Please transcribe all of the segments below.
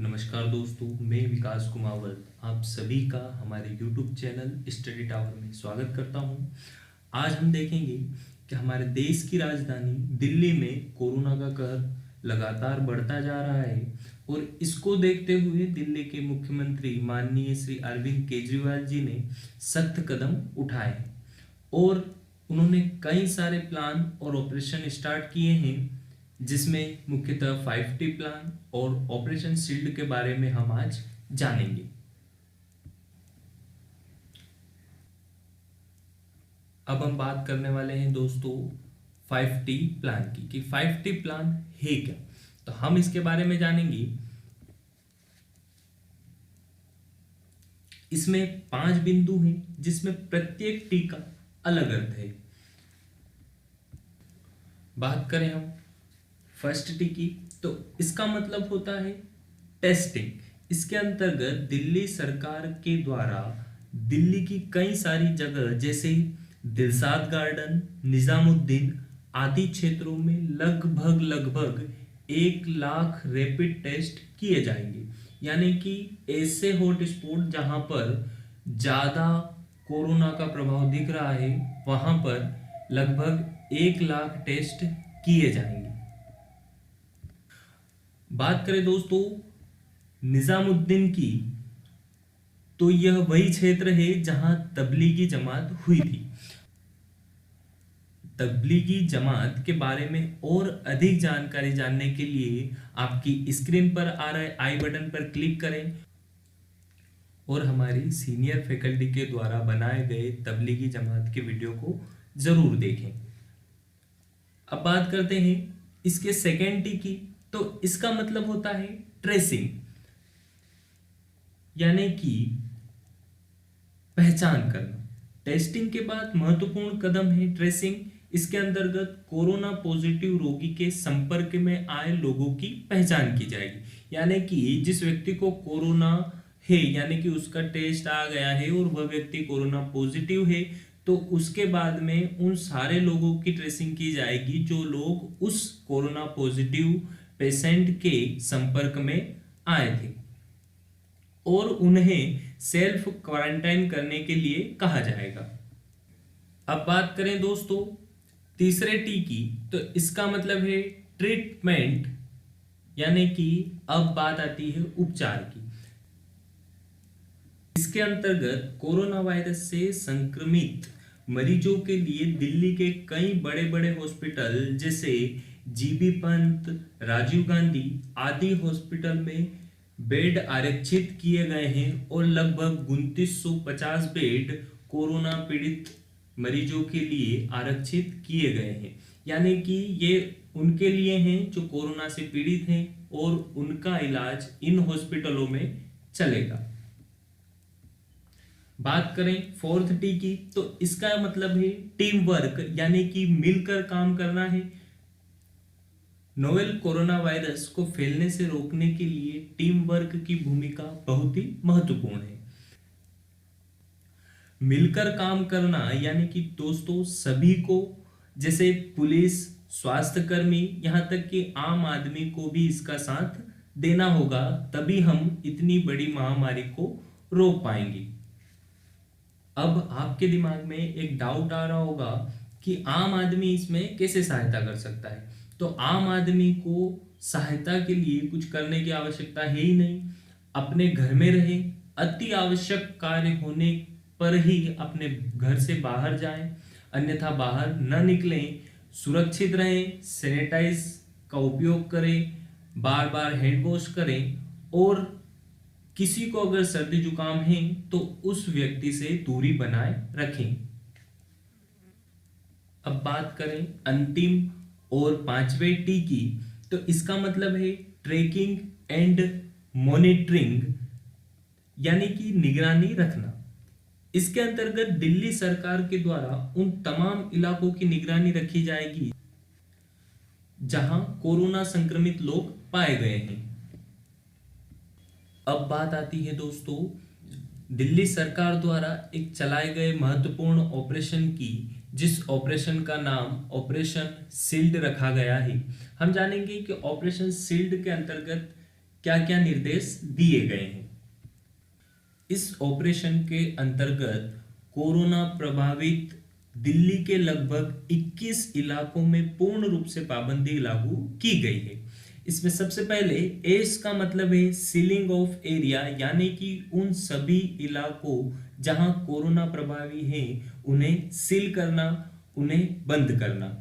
नमस्कार दोस्तों, मैं विकास कुमावत आप सभी का हमारे YouTube चैनल स्टडी टावर में स्वागत करता हूं। आज हम देखेंगे कि हमारे देश की राजधानी दिल्ली में कोरोना का कहर लगातार बढ़ता जा रहा है और इसको देखते हुए दिल्ली के मुख्यमंत्री माननीय श्री अरविंद केजरीवाल जी ने सख्त कदम उठाए हैं और उन्होंने कई सारे प्लान और ऑपरेशन स्टार्ट किए हैं, जिसमें मुख्यतः 5T प्लान और ऑपरेशन शील्ड के बारे में हम आज जानेंगे। अब हम बात करने वाले हैं दोस्तों 5T प्लान की कि 5T प्लान है क्या। तो हम इसके बारे में जानेंगे। इसमें 5 बिंदु हैं जिसमें प्रत्येक टी का अलग अर्थ है। बात करें हम फर्स्ट टी की, तो इसका मतलब होता है टेस्टिंग। इसके अंतर्गत दिल्ली सरकार के द्वारा दिल्ली की कई सारी जगह जैसे दिलशाद गार्डन, निजामुद्दीन आदि क्षेत्रों में लगभग 1 लाख रैपिड टेस्ट किए जाएंगे। यानी कि ऐसे हॉटस्पॉट जहां पर ज्यादा कोरोना का प्रभाव दिख रहा है वहां पर लगभग 1 लाख टेस्ट किए जाएंगे। बात करें दोस्तों निजामुद्दीन की, तो यह वही क्षेत्र है जहां तबलीगी जमात हुई थी। तबलीगी जमात के बारे में और अधिक जानकारी जानने के लिए आपकी स्क्रीन पर आ रहे आई बटन पर क्लिक करें और हमारी सीनियर फैकल्टी के द्वारा बनाए गए तबलीगी जमात के वीडियो को जरूर देखें। अब बात करते हैं इसके सेकेंड टी की, तो इसका मतलब होता है ट्रेसिंग, यानी कि पहचान करना। टेस्टिंग के बाद महत्वपूर्ण कदम है ट्रेसिंग। इसके अंतर्गत कोरोना पॉजिटिव रोगी के संपर्क में आए लोगों की पहचान की जाएगी। यानी कि जिस व्यक्ति को कोरोना है, यानी कि उसका टेस्ट आ गया है और वह व्यक्ति कोरोना पॉजिटिव है, तो उसके बाद में उन सारे लोगों की ट्रेसिंग की जाएगी जो लोग उस कोरोना पॉजिटिव पेशेंट के संपर्क में आए थे और उन्हें सेल्फ क्वारंटाइन करने के लिए कहा जाएगा। अब बात करें दोस्तों तीसरे टी की, तो इसका मतलब है ट्रीटमेंट, यानी कि अब बात आती है उपचार की। इसके अंतर्गत कोरोना वायरस से संक्रमित मरीजों के लिए दिल्ली के कई बड़े बड़े हॉस्पिटल जैसे जीबी पंत, राजीव गांधी आदि हॉस्पिटल में बेड आरक्षित किए गए हैं और लगभग 2950 बेड कोरोना पीड़ित मरीजों के लिए आरक्षित किए गए हैं। यानी कि ये उनके लिए हैं जो कोरोना से पीड़ित हैं और उनका इलाज इन हॉस्पिटलों में चलेगा। बात करें फोर्थ टी की, तो इसका मतलब है टीम वर्क, यानी कि मिलकर काम करना है। नोवेल कोरोना वायरस को फैलने से रोकने के लिए टीम वर्क की भूमिका बहुत ही महत्वपूर्ण है। मिलकर काम करना यानी कि दोस्तों सभी को, जैसे पुलिस, स्वास्थ्यकर्मी, यहां तक कि आम आदमी को भी इसका साथ देना होगा, तभी हम इतनी बड़ी महामारी को रोक पाएंगे। अब आपके दिमाग में एक डाउट आ रहा होगा कि आम आदमी इसमें कैसे सहायता कर सकता है। तो आम आदमी को सहायता के लिए कुछ करने की आवश्यकता है ही नहीं। अपने घर में रहें, अति आवश्यक कार्य होने पर ही अपने घर से बाहर जाएं, अन्यथा बाहर न निकलें। सुरक्षित रहें, सैनिटाइज का उपयोग करें, बार बार हैंड वॉश करें और किसी को अगर सर्दी जुकाम है तो उस व्यक्ति से दूरी बनाए रखें। अब बात करें अंतिम और 5वें टी की, तो इसका मतलब है ट्रैकिंग एंड मॉनिटरिंग, यानी कि निगरानी रखना। इसके अंतर्गत दिल्ली सरकार के द्वारा उन तमाम इलाकों की निगरानी रखी जाएगी जहां कोरोना संक्रमित लोग पाए गए हैं। अब बात आती है दोस्तों दिल्ली सरकार द्वारा एक चलाए गए महत्वपूर्ण ऑपरेशन की, जिस ऑपरेशन का नाम ऑपरेशन शील्ड रखा गया है। हम जानेंगे कि ऑपरेशन शील्ड के अंतर्गत क्या क्या निर्देश दिए गए हैं। इस ऑपरेशन के अंतर्गत कोरोना प्रभावित दिल्ली के लगभग 21 इलाकों में पूर्ण रूप से पाबंदी लागू की गई है। इसमें सबसे पहले एस का मतलब है सीलिंग ऑफ एरिया, यानी कि उन सभी इलाकों जहां कोरोना प्रभावी है उन्हें सील करना, उन्हें बंद करना।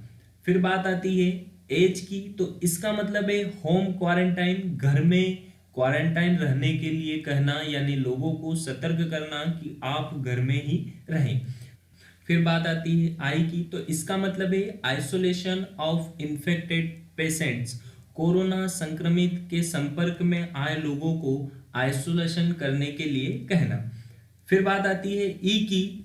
फिर बात आती है एच की, तो इसका मतलब है होम क्वारंटाइन, घर में क्वारंटाइन रहने के लिए कहना, यानी लोगों को सतर्क करना कि आप घर में ही रहें। फिर बात आती है आई की, तो इसका मतलब है isolation of infected patients, corona संक्रमित के संपर्क में आए लोगों को आइसोलेशन करने के लिए कहना। फिर बात आती है ई की,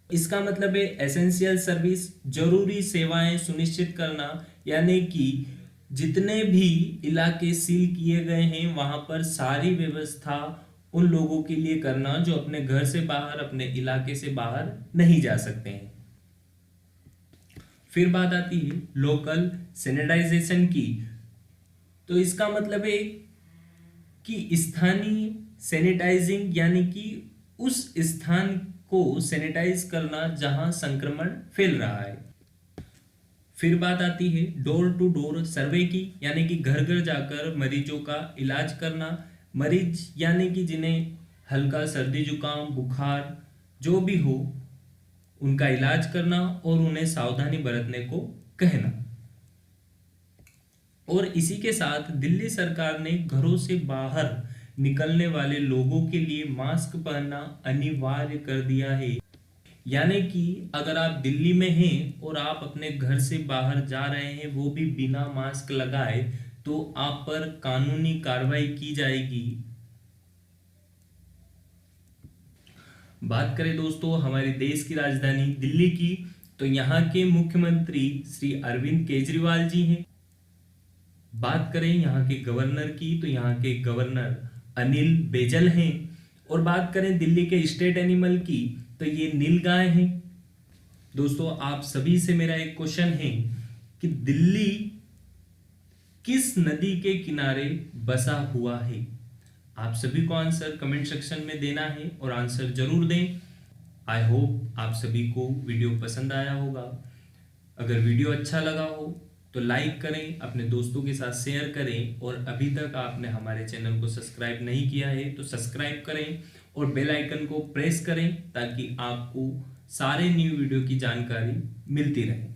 इसका मतलब है एसेंशियल सर्विस, जरूरी सेवाएं सुनिश्चित करना, यानी कि जितने भी इलाके सील किए गए हैं वहां पर सारी व्यवस्था उन लोगों के लिए करना जो अपने घर से बाहर, अपने इलाके से बाहर नहीं जा सकते हैं। फिर बात आती है लोकल सैनिटाइजेशन की, तो इसका मतलब है कि स्थानीय सैनिटाइजिंग, यानी कि उस स्थान को सैनिटाइज करना जहां संक्रमण फैल रहा है। फिर बात आती है डोर टू डोर सर्वे की, यानी कि घर घर जाकर मरीजों का इलाज करना। मरीज यानी कि जिन्हें हल्का सर्दी जुकाम बुखार जो भी हो उनका इलाज करना और उन्हें सावधानी बरतने को कहना। और इसी के साथ दिल्ली सरकार ने घरों से बाहर निकलने वाले लोगों के लिए मास्क पहनना अनिवार्य कर दिया है, यानी कि अगर आप दिल्ली में हैं और आप अपने घर से बाहर जा रहे हैं वो भी बिना मास्क लगाए, तो आप पर कानूनी कार्रवाई की जाएगी। बात करें दोस्तों हमारे देश की राजधानी दिल्ली की, तो यहाँ के मुख्यमंत्री श्री अरविंद केजरीवाल जी हैं। बात करें यहाँ के गवर्नर की, तो यहाँ के गवर्नर अनिल बैजल हैं। और बात करें दिल्ली के स्टेट एनिमल की, तो ये नीलगाय हैं। दोस्तों आप सभी से मेरा एक क्वेश्चन है कि दिल्ली किस नदी के किनारे बसा हुआ है? आप सभी को आंसर कमेंट सेक्शन में देना है और आंसर जरूर दें। आई होप आप सभी को वीडियो पसंद आया होगा। अगर वीडियो अच्छा लगा हो तो लाइक करें, अपने दोस्तों के साथ शेयर करें, और अभी तक आपने हमारे चैनल को सब्सक्राइब नहीं किया है तो सब्सक्राइब करें और बेल आइकन को प्रेस करें ताकि आपको सारे न्यू वीडियो की जानकारी मिलती रहे।